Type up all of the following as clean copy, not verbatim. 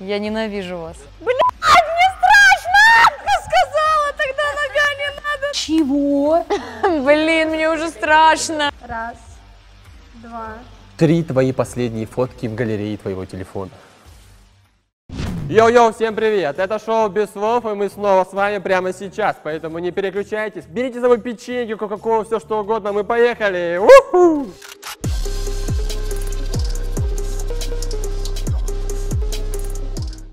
Я ненавижу вас. Блядь, мне страшно! Ты сказала, тогда нога не надо. Чего? Блин, мне уже страшно. Раз, два. 3 твои последние фотки в галерее твоего телефона. Йоу-йоу, всем привет! Это шоу «Без слов», и мы снова с вами прямо сейчас, поэтому не переключайтесь. Берите с собой печенье, кока-колу, все что угодно, мы поехали! У-ху!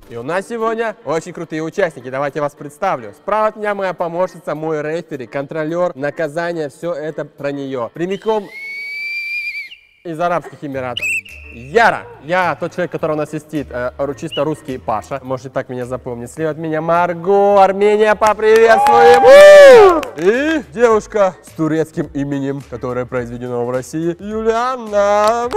И у нас сегодня очень крутые участники, давайте я вас представлю. Справа от меня моя помощница, мой рефери, контролер, наказание, все это про нее. Прямиком из Арабских Эмиратов. Яра, я тот человек, который у нас сидит, чисто русский Паша, можете так меня запомнить. Слева от меня Марго, Армения, поприветствуем! И девушка с турецким именем, которая произведена в России, Юлиана.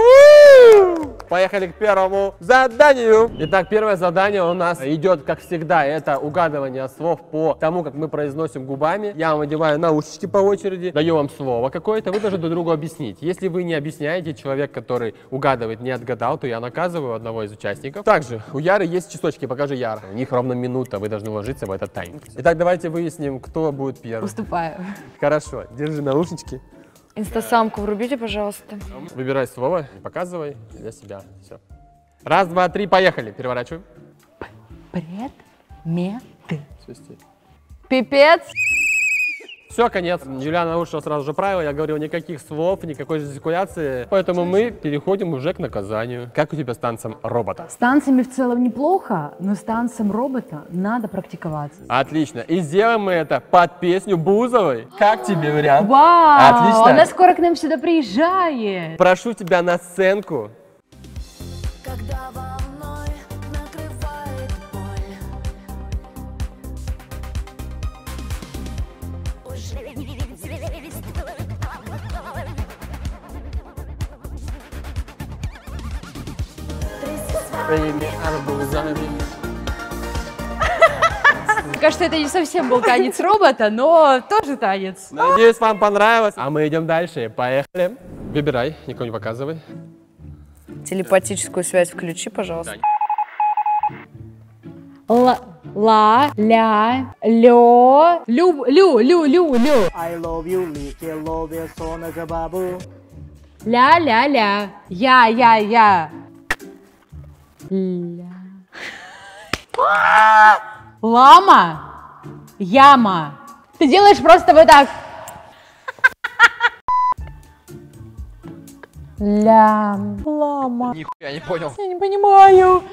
Поехали к первому заданию. Итак, первое задание у нас идет, как всегда, это угадывание слов по тому, как мы произносим губами. Я вам одеваю наушнички по очереди, даю вам слово какое-то, вы должны друг другу объяснить. Если вы не объясняете, человек, который угадывает, не отгадал, то я наказываю одного из участников. Также у Яры есть часочки, покажи, Яра. У них ровно минута, вы должны уложиться в этот тайм. Итак, давайте выясним, кто будет первым. Уступаю. Хорошо, держи наушнички. Инстасамку врубите, пожалуйста. Выбирай слово, показывай для себя. Все. Раз, два, три, поехали. Переворачиваем. Предметы. Свисти. Пипец. Все, конец. Юлиана нарушила сразу же правила, я говорил, никаких слов, никакой жестикуляции, поэтому мы переходим уже к наказанию. Как у тебя с танцем робота? С танцами в целом неплохо, но с танцем робота надо практиковаться. Отлично. И сделаем мы это под песню Бузовой. Как тебе вариант? Вау! Отлично. Она скоро к нам сюда приезжает. Прошу тебя на сценку. Когда волной накрывает боль, уже Мне кажется, это не совсем был танец робота, но тоже танец. Надеюсь, вам понравилось. А мы идем дальше. Поехали. Выбирай, никого не показывай. Телепатическую связь включи, пожалуйста. Ла, ля, лё, лю. I love you, like love you, сонага бабу. Ля. Я. Ля. Лама. Яма. Ты делаешь просто вот так. Лама. Нихуя не понял. Я не понимаю.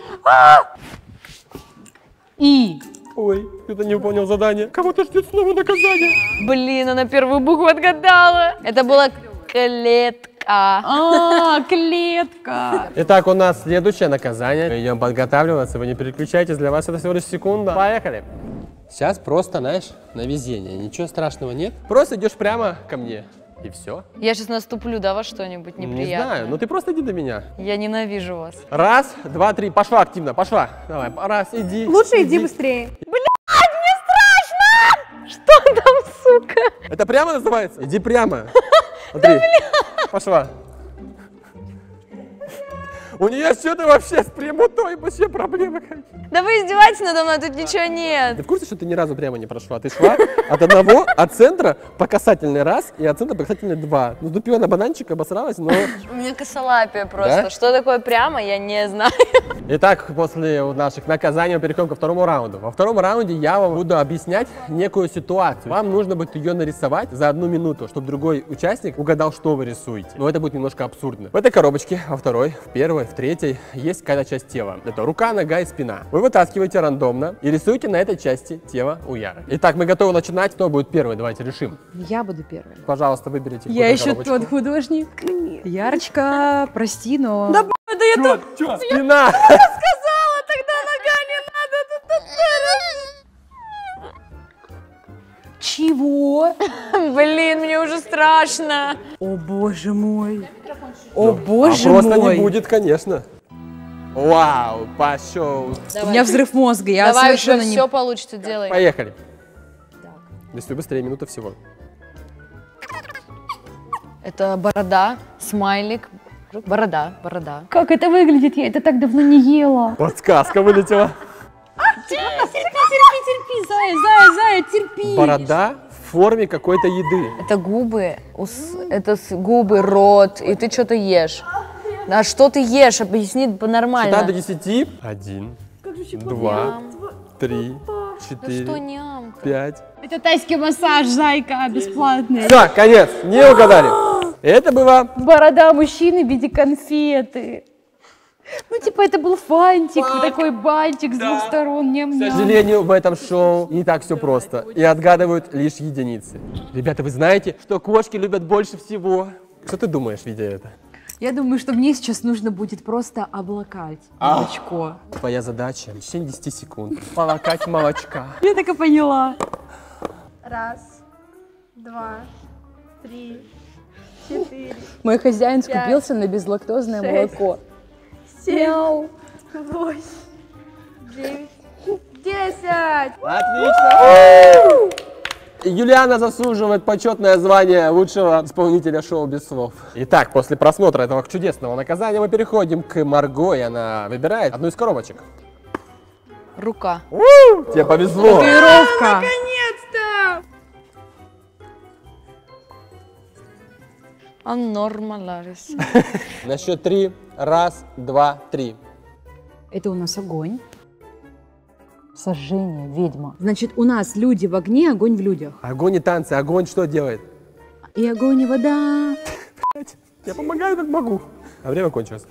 И. Ой, кто-то не выполнил задание. Кого-то ждет снова наказание. Блин, она первую букву отгадала. Это была клетка. Клетка. Итак, у нас следующее наказание. Мы идем подготавливаться, вы не переключайтесь, для вас это всего лишь секунда. Поехали. Сейчас просто, знаешь, на везение, ничего страшного нет. Просто идешь прямо ко мне, и все. Я сейчас наступлю, да, во что-нибудь неприятное? Не знаю, но ты просто иди до меня. Я ненавижу вас. Раз, два, три, пошла активно, пошла. Давай, раз, иди. Лучше иди быстрее. Что там, сука? Это прямо называется? Иди прямо. Смотри, пошла. У нее что-то вообще с прямотой, вообще проблемы какие. Да вы издеваетесь надо мной, тут ничего нет. Ты в курсе, что ты ни разу прямо не прошла? Ты шла от центра по касательной раз и от центра по касательной два. Ну, дупила на бананчик, обосралась, но... У меня косолапие просто. Да? Что такое прямо, я не знаю. Итак, после наших наказаний мы переходим ко второму раунду. Во втором раунде я вам буду объяснять некую ситуацию. Вам нужно будет ее нарисовать за 1 минуту, чтобы другой участник угадал, что вы рисуете. Но это будет немножко абсурдно. В этой коробочке, во второй, в первой, в третьей, есть какая-то часть тела. Это рука, нога и спина. Вы вытаскиваете рандомно и рисуете на этой части тело у Яры. Итак, мы готовы начинать. Кто будет первый? Давайте решим. Я буду первой. Пожалуйста, выберите. Я какую-то еще коробочку. тот художник. Ярочка, прости, но... Да я тут Чё? Спина! сказала, тогда нога не надо. Чего? Блин, мне уже страшно. О, боже мой. О, боже Просто мой. не будет, конечно. Вау, пошел. У меня взрыв мозга, я Давай, совершенно все получится, делай. Поехали. Если быстрее, минута всего. Это борода, смайлик, Борода, борода. Как это выглядит? Я это так давно не ела. Подсказка вылетела. Терпи, зая, терпи. Борода в форме какой-то еды. Это губы, это губы, рот, и ты что-то ешь. А что ты ешь? Объясни нормально. Считай до 10. 1, 2, 3, 4, нямка? 5. Это тайский массаж, зайка, бесплатный. Все, конец. Не угадали. Это было... Борода мужчины в виде конфеты. Ну, типа, это был фантик, такой бантик с двух сторон. К Ням-ням. сожалению, в этом шоу не так все просто. И отгадывают лишь единицы. Ребята, вы знаете, что кошки любят больше всего? Что ты думаешь, видя это? Я думаю, что мне сейчас нужно будет просто облакать молочко. Твоя задача в течение 10 секунд полакать молочка. Я так и поняла. 1, 2, 3, 4, Мой хозяин скупился на безлактозное молоко. 7, 8, 9, 10. Отлично! Юлиана заслуживает почетное звание лучшего исполнителя шоу без слов. Итак, после просмотра этого чудесного наказания мы переходим к Марго, и она выбирает одну из коробочек. Рука. Тебе повезло. Татуировка. А нормаларис. На счет 3. 1, 2, 3. Это у нас огонь. Сожжение, ведьма. Значит, у нас люди в огне, огонь в людях. Огонь и танцы. Огонь что делает? И огонь, и вода. Я помогаю, как могу. А время кончилось.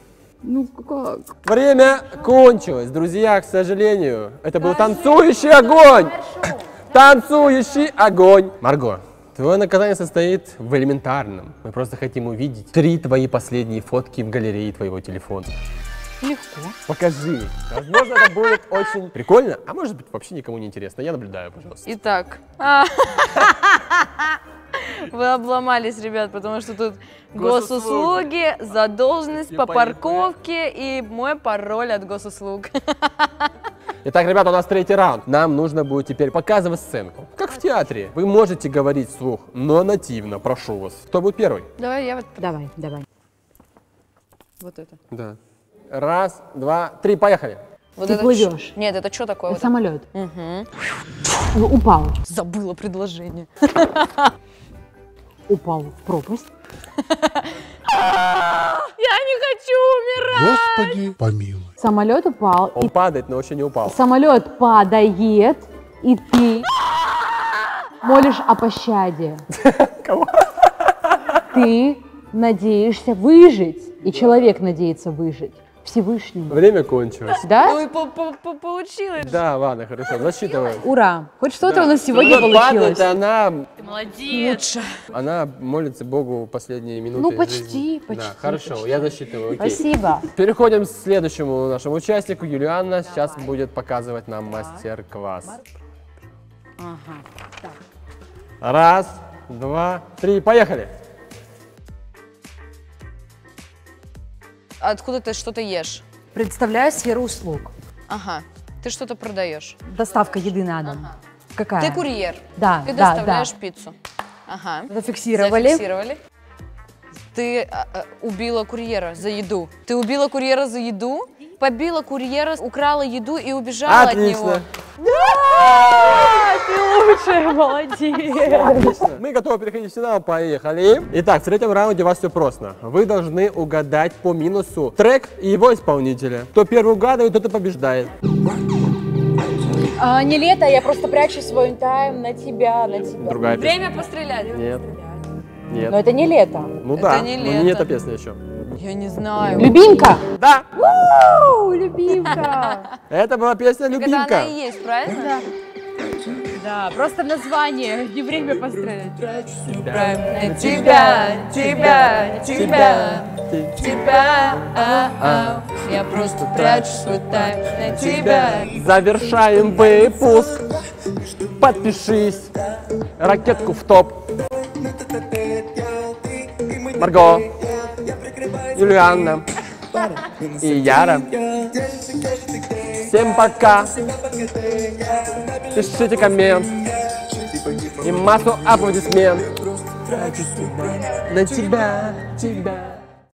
Ну как? Время кончилось, друзья, к сожалению. Это был танцующий огонь. Танцующий огонь. Марго, твое наказание состоит в элементарном. Мы просто хотим увидеть 3 твои последние фотки в галерее твоего телефона. Легко. Покажи. Возможно, это будет очень прикольно, а может быть, вообще никому не интересно. Я наблюдаю, пожалуйста. Итак. Вы обломались, ребят, потому что тут госуслуги, задолженность по парковке и мой пароль от госуслуг. Итак, ребята, у нас 3-й раунд. Нам нужно будет теперь показывать сценку. Как в театре. Вы можете говорить вслух, но нативно, прошу вас. Кто будет первый? Давай, я вот... Давай, давай. Вот это. Да. 1, 2, 3, поехали. Вот Ты это плывешь. ч- Нет, это что такое? Это Вот самолет. Мгм. Упал. Забыла предложение. Упал в пропасть. Я не хочу умирать! Господи, помилуй. Самолет упал. Он падает, но еще не упал. Самолет падает, и ты молишь о пощаде. Кого? Ты надеешься выжить, и человек надеется выжить. Всевышнему. Время кончилось. Да? Ой, получилось. Да, ладно, хорошо, засчитываем. Ура! Хоть что-то у нас сегодня Самолет получилось. падает, она, Молодец. она молится Богу последние минуты Ну, почти, жизни. почти, Да, хорошо, я засчитываю. Окей. Спасибо. Переходим к следующему нашему участнику. Юлианна сейчас будет показывать нам мастер-класс. Ага. 1, 2, 3, поехали. Откуда ты что-то ешь? Представляю сферу услуг. Ага. Ты что-то продаешь. Доставка еды на дом. Какая? Ты курьер. Да, Ты да, доставляешь да. пиццу. Ага. Зафиксировали. Зафиксировали. Ты убила курьера за еду. Ты убила курьера за еду, побила курьера, украла еду и убежала от него. Отлично. Ты лучшая, молодец. Мы готовы переходить в финал, поехали. Итак, в 3-м раунде у вас все просто. Вы должны угадать по минусу трек и его исполнителя. Кто первый угадывает, тот и побеждает. Не лето, я просто прячу свой тайм на тебя, на тебя. Другая песня. Время пострелять. Нет. Но Нет. это не лето. Ну это да, не но не лето. эта песня еще. Я не знаю. Любимка. Да, Любимка. это была песня Так это «Любимка». она и есть, правильно? Да, просто название, не время пострелять. Правильно. Тебя, тебя, тебя, тебя. Я просто прячу свой тайм на тебя. Завершаем выпуск. Подпишись. Ракетку в топ. Марго, Юлианна и Яра. Всем пока. Пишите коммент. И массу аплодисментов. На тебя, тебя.